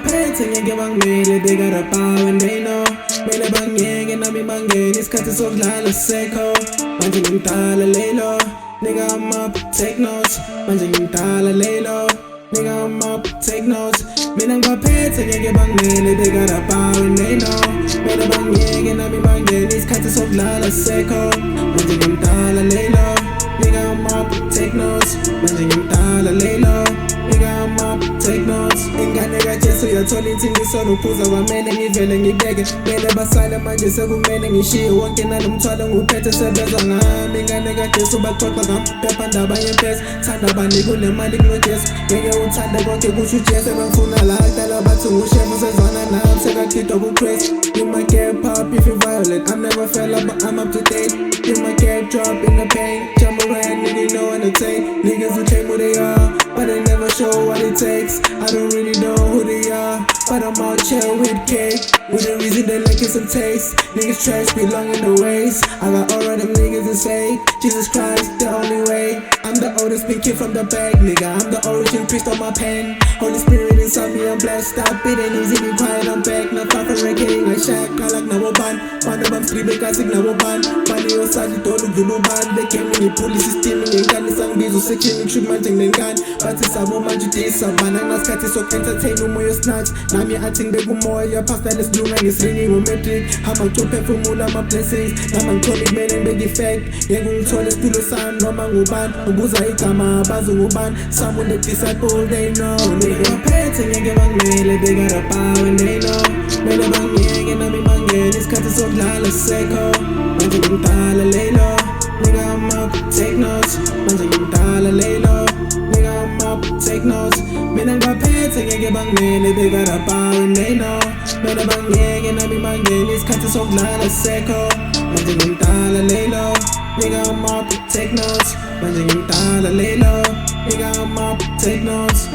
baphethe ngeke bangimele, they got a power and they know. Mele bangiyeke nami bangene, isikhathi sokudlala sisekho. Manje ngimdala lelo, nigga I'm up, take notes. Manje ngimdala lelo, nigga I'm up, take notes. Mina ngibaphethe ngeke bangimele, they got a power and they know. Mele bangiyeke nami bangene, isikhathi sokudlala sisekho. Manje ngimdala lelo, nigga I'm up, take notes. Manje ngimdala lelo, nigga I'm up, take notes. Ingane kaJesu yathola insindiso nophuza kwamele ngivele ngibeke. Mele basale manje sekumele ngishiye wonke nalomthwalo nguphethe sebezwa ngami. Ingane kaJesu baxoxa ngami, phephandaba yempesa. Thanda bani kule mali kulo Jesu, ngeke uthande konke kusho uJesu. Bangifuna la kudala bathi ngushefu sezwana nami sekachithwa kuChris. You might get pop if you violent, I never fell up but I'm up to date. You might get drop in the pain, jump around nigga you know what it take. Niggas who claim who they are, but they never show what it takes. I don't really know who they are, but I'm out chill with cake. With the reason they like it some taste. Niggas trash belong in the waste. I got all of them niggas is fake. Jesus Christ, the only way. I'm the oldest big kid from the back, nigga. I'm the origin priest on my pen. Holy Spirit inside me, I'm blessed. Stop it and easy, be quiet, I'm back. Not far from ranking like Shaq, I like no ban. One of them screaming, I sing no ban. Money outside, it all the ban. They came in the police system, in gun, it's on diesel section, shoot my thing, then gun. But it's a woman, you did some bananas, cat is so entertain, no more snatch. Now me, I think they go more, your pasta, let's do man, it's ringing with metric. I'm a two pay for moon, I'm a blessings. I'm a tonic man and big effect. Yeah, go to the studio sign, no man go ban. Ubuza ikama, bazu go ban. Someone that disciple, they know. Nigga, baphethe ngeke bangimele, they got a power and they know. Mele bangiyeke nami bangene, isikhathi sokudlala sisekho. Manje ngimdala lelo, nigga I'm up, take notes. Manje ngimdala lelo, nigga I'm up, take notes. Mina ngibaphethe ngeke bangimele, they got a power and they know. Mele bangiyeke nami bangene, isikhathi sokudlala sisekho. Manje ngimdala lelo, nigga I'm up, take notes. Manje ngimdala lelo, nigga I'm up, take notes.